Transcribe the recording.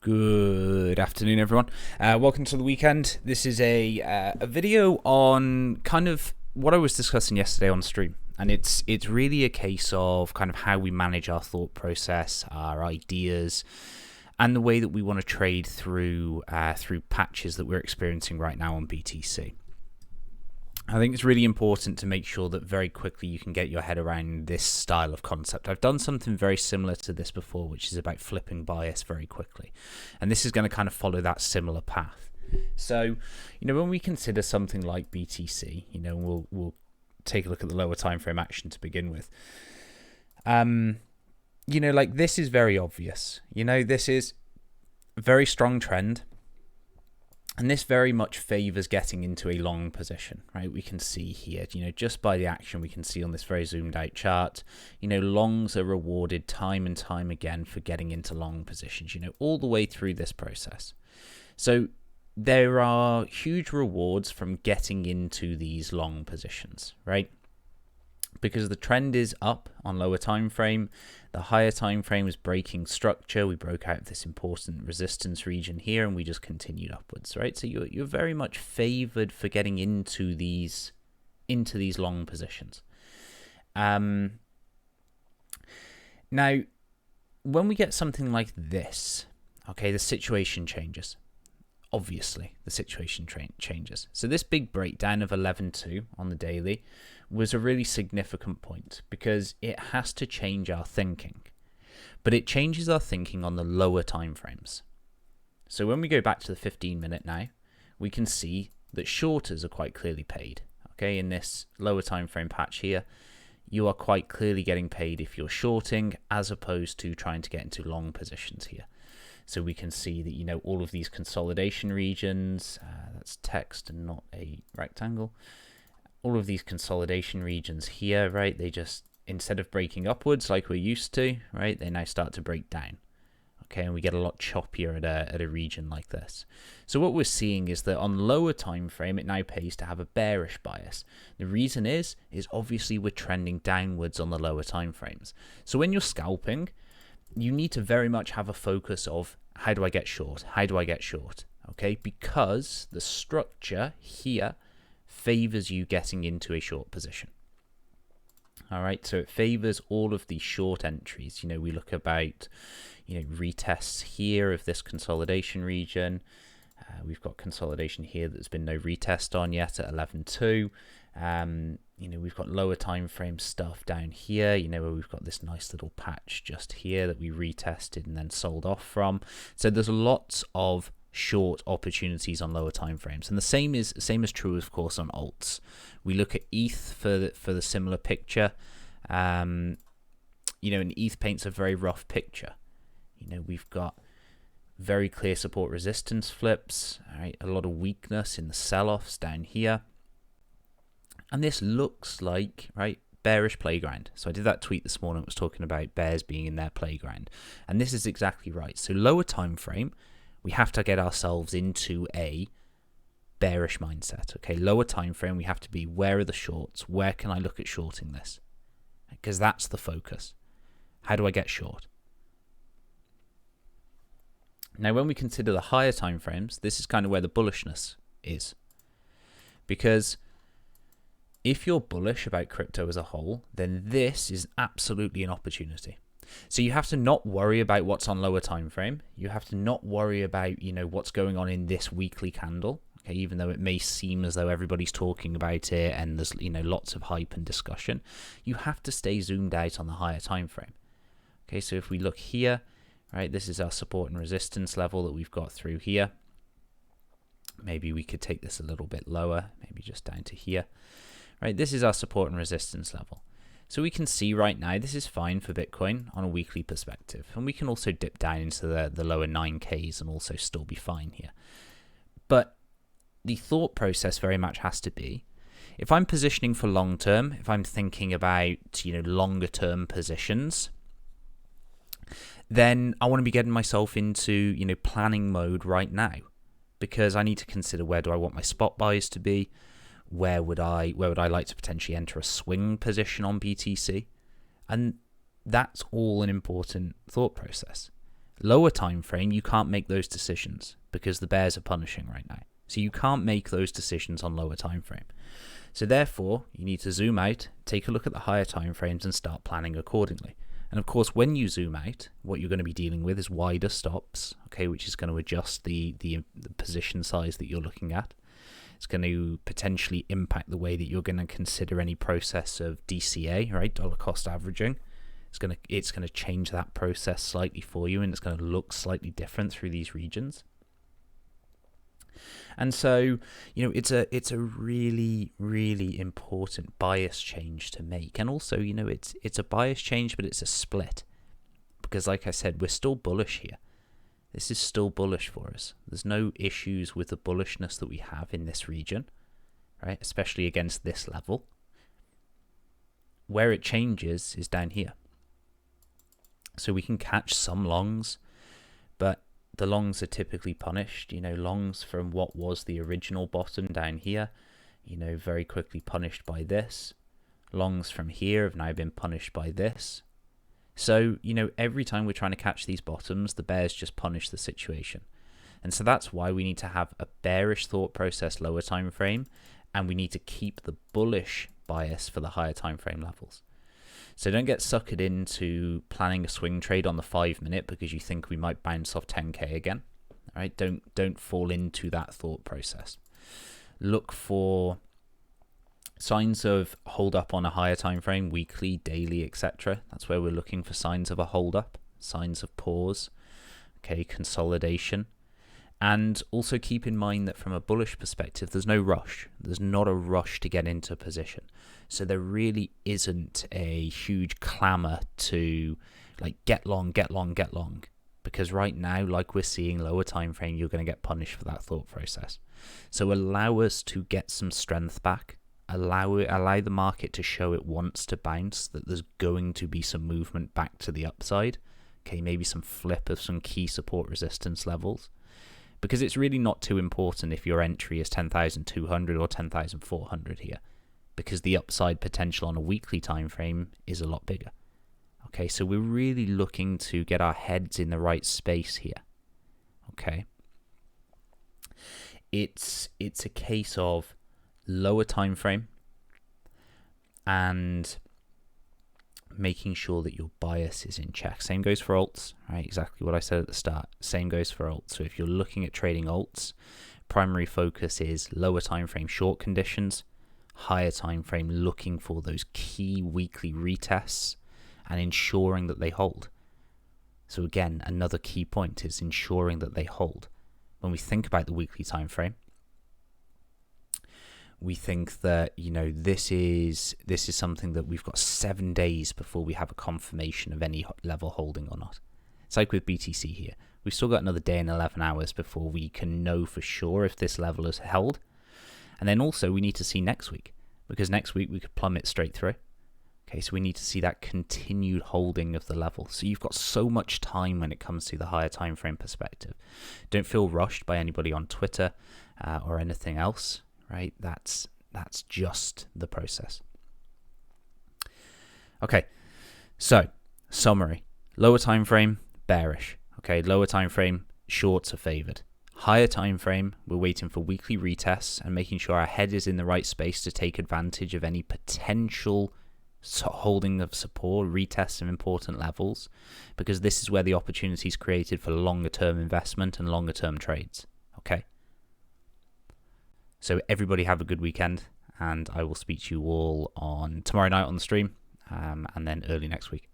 Good afternoon, everyone. Welcome to the weekend. This is a video on kind of what I was discussing yesterday on stream, and it's really a case of kind of how we manage our thought process, our ideas, and the way that we want to trade through patches that we're experiencing right now on BTC. I think it's really important to make sure that very quickly you can get your head around this style of concept. I've done something very similar to this before, which is about flipping bias very quickly. And this is going to kind of follow that similar path. So, when we consider something like BTC, we'll take a look at the lower time frame action to begin with. This is very obvious. This is a very strong trend. And this very much favors getting into a long position, right? We can see here, just by the action we can see on this very zoomed out chart, longs are rewarded time and time again for getting into long positions, all the way through this process. So there are huge rewards from getting into these long positions, right? Because the trend is up on lower time frame, the higher time frame is breaking structure. We broke out this important resistance region here, and we just continued upwards, right? So you're very much favored for getting into these long positions. Now, when we get something like this, okay, the situation changes. Obviously, the situation changes. So this big breakdown of 11.2 on the daily was a really significant point because it has to change our thinking. But it changes our thinking on the lower time frames. So when we go back to the 15-minute now, we can see that shorters are quite clearly paid. Okay, in this lower time frame patch here, you are quite clearly getting paid if you're shorting as opposed to trying to get into long positions here. So we can see that, all of these consolidation regions, that's text and not a rectangle. All of these consolidation regions here, right, they just, instead of breaking upwards like we're used to, right, they now start to break down. Okay, and we get a lot choppier at a region like this. So what we're seeing is that on lower time frame, it now pays to have a bearish bias. The reason is obviously we're trending downwards on the lower time frames. So when you're scalping, you need to very much have a focus of how do I get short? How do I get short? Okay, because the structure here favors you getting into a short position. All right, so it favors all of the short entries. We look about, retests here of this consolidation region. We've got consolidation here that's been no retest on yet at 11.2. We've got lower time frame stuff down here, where we've got this nice little patch just here that we retested and then sold off from. So there's lots of short opportunities on lower time frames, and the same is true, of course, on alts. We look at ETH for the similar picture. And ETH paints a very rough picture. We've got very clear support resistance flips, all right, a lot of weakness in the sell-offs down here. And this looks like, right, bearish playground. So I did that tweet this morning. It was talking about bears being in their playground. And this is exactly right. So lower time frame, we have to get ourselves into a bearish mindset. Okay, lower time frame, we have to be, where are the shorts? Where can I look at shorting this? Because that's the focus. How do I get short? Now, when we consider the higher time frames, this is kind of where the bullishness is. Because if you're bullish about crypto as a whole, then this is absolutely an opportunity. So you have to not worry about what's on lower time frame. You have to not worry about, what's going on in this weekly candle. Okay, even though it may seem as though everybody's talking about it and there's, lots of hype and discussion, you have to stay zoomed out on the higher time frame. Okay, so if we look here, right, this is our support and resistance level that we've got through here. Maybe we could take this a little bit lower, maybe just down to here. Right, this is our support and resistance level. So we can see right now this is fine for Bitcoin on a weekly perspective. And we can also dip down into the lower 9Ks and also still be fine here. But the thought process very much has to be, if I'm positioning for long term, if I'm thinking about, longer term positions, then I want to be getting myself into, planning mode right now, because I need to consider, where do I want my spot buys to be? Where would I like to potentially enter a swing position on BTC? And that's all an important thought process. Lower time frame, you can't make those decisions because the bears are punishing right now. So you can't make those decisions on lower time frame. So therefore, you need to zoom out, take a look at the higher time frames and start planning accordingly. And of course, when you zoom out, what you're going to be dealing with is wider stops, okay, which is going to adjust the position size that you're looking at. It's going to potentially impact the way that you're going to consider any process of DCA, right, dollar cost averaging. It's going to change that process slightly for you, and it's going to look slightly different through these regions. And so, it's a really, really important bias change to make. And also, it's a bias change, but it's a split. Because like I said, we're still bullish here. This is still bullish for us. There's no issues with the bullishness that we have in this region, right? Especially against this level. Where it changes is down here. So we can catch some longs, but the longs are typically punished. Longs from what was the original bottom down here, very quickly punished by this. Longs from here have now been punished by this. So, every time we're trying to catch these bottoms, the bears just punish the situation. And so that's why we need to have a bearish thought process lower time frame, and we need to keep the bullish bias for the higher time frame levels. So don't get suckered into planning a swing trade on the 5 minute because you think we might bounce off 10k again. All right, don't fall into that thought process. Look for signs of hold up on a higher time frame, weekly, daily, etc. That's where we're looking for signs of a hold up, signs of pause, okay, consolidation. And also keep in mind that from a bullish perspective, there's no rush. There's not a rush to get into position. So there really isn't a huge clamor to get long. Because right now, like we're seeing lower time frame, you're going to get punished for that thought process. So allow us to get some strength back. Allow the market to show it wants to bounce, that there's going to be some movement back to the upside. Okay, maybe some flip of some key support resistance levels. Because it's really not too important if your entry is 10,200 or 10,400 here, because the upside potential on a weekly time frame is a lot bigger. Okay, so we're really looking to get our heads in the right space here. Okay, it's a case of lower time frame and making sure that your bias is in check. Same goes for alts, right? Exactly what I said at the start. Same goes for alts. So if you're looking at trading alts, primary focus is lower time frame short conditions, higher time frame looking for those key weekly retests and ensuring that they hold. So again, another key point is ensuring that they hold. When we think about the weekly time frame, we think that this is something that we've got 7 days before we have a confirmation of any level holding or not. It's like with BTC here. We've still got another day and 11 hours before we can know for sure if this level is held. And then also we need to see next week, because next week we could plummet straight through. Okay, so we need to see that continued holding of the level. So you've got so much time when it comes to the higher time frame perspective. Don't feel rushed by anybody on Twitter or anything else. Right, that's just the process. Okay, so summary: lower time frame, bearish. Okay, lower time frame, shorts are favored. Higher time frame, we're waiting for weekly retests and making sure our head is in the right space to take advantage of any potential holding of support, retests of important levels, because this is where the opportunity is created for longer term investment and longer term trades. Okay. So everybody have a good weekend, and I will speak to you all on tomorrow night on the stream, and then early next week.